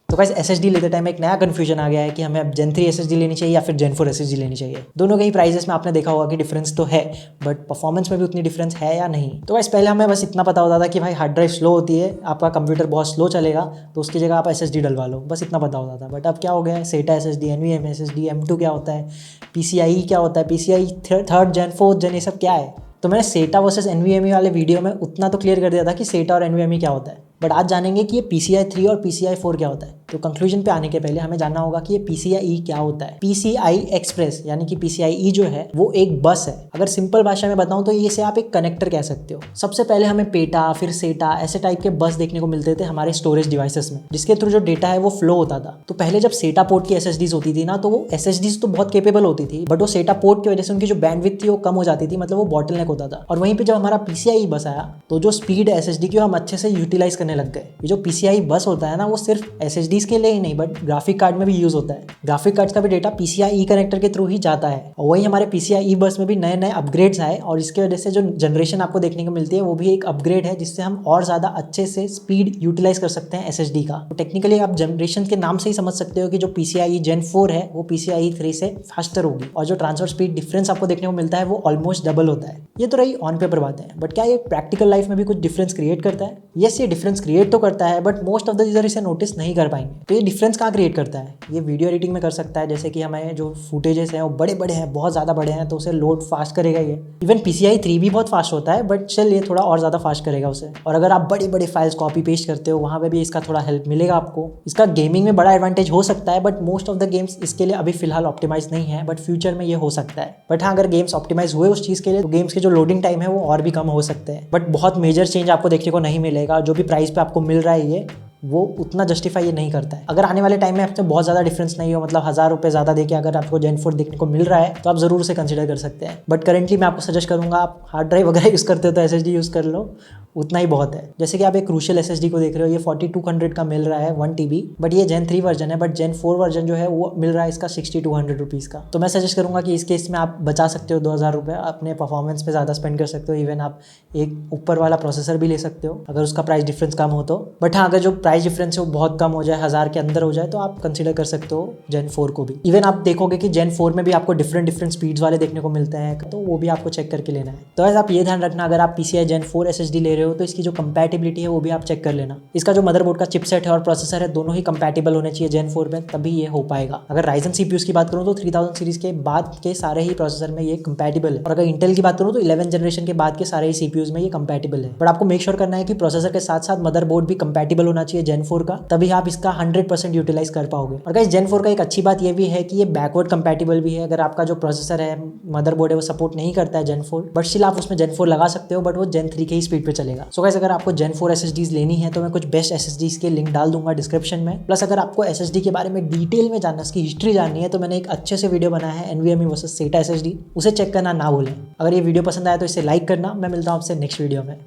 तो guys SSD लेते time एक नया कंफ्यूजन आ गया है कि हमें अब Gen 3 SSD लेनी चाहिए या फिर Gen 4 SSD लेनी चाहिए। दोनों के ही प्राइजेस में आपने देखा होगा कि डिफरेंस तो है, बट परफॉर्मेंस में भी उतनी डिफरेंस है या नहीं। तो गाइस पहले हमें बस इतना पता होता था कि भाई हार्ड ड्राइव स्लो होती है, आपका कंप्यूटर बहुत स्लो चलेगा, तो उसकी जगह आप SSD डलवा लो, बस इतना पता होता था। बट अब क्या हो गया है, SATA SSD, NVMe SSD, M2 क्या होता है, PCIe क्या होता है, PCIe 3rd Gen 4th Gen, ये सब क्या है। तो मैंने SATA वर्सेस NVMe वाले वीडियो में उतना तो क्लियर कर दिया था कि SATA और NVMe क्या होता है, बट आज जानेंगे कि ये PCI 3 और PCI 4 क्या होता है। तो कंक्लूजन पे आने के पहले हमें जानना होगा कि ये PCIe क्या होता है। PCI Express यानी कि PCIe जो है वो एक बस है। अगर सिंपल भाषा में बताऊं तो इसे आप एक कनेक्टर कह सकते हो। सबसे पहले हमें पेटा, फिर SATA ऐसे टाइप के बस देखने को मिलते थे हमारे स्टोरेज डिवाइसेस में, जिसके थ्रू जो डेटा है वो फ्लो होता था। तो पहले जब SATA पोर्ट की SSDs होती थी ना, तो वो SSDs तो बहुत केपेबल होती थी, बट वो SATA पोर्ट की वजह से उनकी जो बैंडविड्थ थी वो कम हो जाती थी, मतलब वो बॉटलनेक होता था। और वहीं पे जब हमारा PCIe बस आया तो जो स्पीड है SSD की हम अच्छे से यूटिलाइज करने लग गए। ये जो PCIe बस होता है ना, वो सिर्फ SSDs के लिए ही नहीं बट ग्राफिक कार्ड में भी यूज होता है। ग्राफिक कार्ड्स का भी डेटा PCIe कनेक्टर के थ्रू ही जाता है। और वही हमारे PCIe बस में भी नए नए अपग्रेड्स आए, और इसके वजह से जो जनरेशन आपको देखने को मिलती है वो भी एक अपग्रेड है, जिससे हम और ज़्यादा अच्छे से स्पीड यूटिलाइज कर सकते हैं SSD का। तो टेक्निकली आप जनरेशन के नाम से ही समझ सकते हो कि जो PCIe Gen 4 है वो PCIe 3 से फास्टर होगी, और जो ट्रांसफर स्पीड डिफरेंस आपको देखने को मिलता है वो ऑलमोस्ट डबल होता है। ये तो रही ऑन पेपर बात है, बट क्या ये प्रैक्टिकल लाइफ में भी कुछ डिफरेंस क्रिएट करता है? यस, ये डिफरेंस क्रिएट तो करता है, but most of the user इसे नोटिस नहीं कर पाएंगे। तो ये डिफरेंस कहाँ क्रिएट करता है? ये वीडियो एडिटिंग में कर सकता है, जैसे कि हमें जो फुटेजेस हैं वो बड़े बड़े हैं, बहुत ज़्यादा बड़े हैं, तो उसे लोड फास्ट करेगा ये। इवन PCIe 3 भी बहुत फास्ट होता है, बट चल ये थोड़ा और ज़्यादा फास्ट करेगा उसे। और अगर आप बड़ी बड़ी फाइल्स कॉपी पेस्ट करते हो, वहाँ पे भी इसका थोड़ा हेल्प मिलेगा आपको। इसका गेमिंग में बड़ा एडवांटेज हो सकता है, but most of the games इसके लिए अभी फिलहाल ऑप्टिमाइज नहीं है, बट फ्यूचर में ये हो सकता है। बट हाँ, अगर गेम्स ऑप्टिमाइज हुए उस चीज़ के लिए, तो गेम्स के जो लोडिंग टाइम है वो और भी कम हो सकते हैं। बट बहुत मेजर चेंज आपको देखने को नहीं मिलेगा। जो भी प्राइस पे आपको मिल रहा है ये, वो उतना जस्टिफाई ये नहीं करता है। अगर आने वाले टाइम में आपसे बहुत ज़्यादा डिफरेंस नहीं हो, मतलब 1000 रुपये ज़्यादा देके अगर आपको Gen 4 देखने को मिल रहा है, तो आप ज़रूर उसे कंसिडर कर सकते हैं। बट करेंटली मैं आपको सजेस्ट करूँगा, आप हार्ड ड्राइव वगैरह यूज़ करते हो तो SSD यूज़ कर लो, उतना ही बहुत है। जैसे कि आप एक क्रूशियल SSD को देख रहे हो, ये 4200 का मिल रहा है 1 TB, बट ये Gen 3 वर्जन है। बट Gen 4 वर्जन जो है वो मिल रहा है इसका 6200 रुपीज़ का। तो मैं सजेस्ट करूँगा कि इस केस में आप बचा सकते हो 2000 रुपये, अपने परफॉर्मेंस पे ज़्यादा स्पेंड कर सकते हो। इवन आप एक ऊपर वाला प्रोसेसर भी ले सकते हो अगर उसका प्राइस डिफरेंस कम हो तो। बट हाँ, अगर जो प्राइस डिफरेंस है वो बहुत कम हो जाए, 1000 के अंदर हो जाए, तो आप कंसिडर कर सकते हो Gen 4 को भी। इवन आप देखोगे कि Gen 4 में भी आपको डिफरेंट स्पीड्स वाले देखने को मिलते हैं, तो वो भी आपको चेक करके लेना है। तो ऐसा आप ये ध्यान रखना, अगर आप PCI Gen 4 SSD ले रहे हो तो इसकी जो कंपैटिबिलिटी है वो भी आप चेक कर लेना। इसका जो मदरबोर्ड का चिपसेट है और प्रोसेसर है, दोनों ही कंपैटिबल होने चाहिए Gen 4 में, तभी ये हो पाएगा। अगर Ryzen CPUs की बात करूँ तो 3000 सीरीज के बाद के सारे ही प्रोसेसर में ये कंपैटिबल है, और अगर इंटेल की बात करूँ तो 11 जनरेशन के बाद के सारे ही CPUs में ये कंपैटिबल है। बट आपको मेक श्योर करना है कि प्रोसेसर के साथ साथ मदरबोर्ड भी कंपैटिबल होना चाहिए Gen 4 का, तभी आप इसका 100% यूटिलाइज कर पाओगे। और गाइस Gen 4 का एक अच्छी बात ये भी है कि ये बैकवर्ड कंपैटिबल भी है। अगर आपका जो प्रोसेसर है, मदरबोर्ड है, वो सपोर्ट नहीं करता है Gen 4, बट स्टिल आप उसमें Gen 4 लगा सकते हो, बट वो Gen 3 के ही स्पीड पे चलेगा। सो गाइस, अगर आपको Gen 4 SSDs लेनी है तो मैं कुछ बेस्ट SSDs के लिंक डाल दूंगा डिस्क्रिप्शन में। प्लस अगर आपको SSD के बारे में डिटेल में जानना, उसकी हिस्ट्री जाननी है, तो मैंने एक अच्छे से वीडियो बनाया है NVMe वर्सेस SATA SSD, उसे चेक करना ना भूलें। अगर ये वीडियो पसंद आया तो इसे लाइक करना। मैं मिलता हूँ आपसे नेक्स्ट वीडियो में।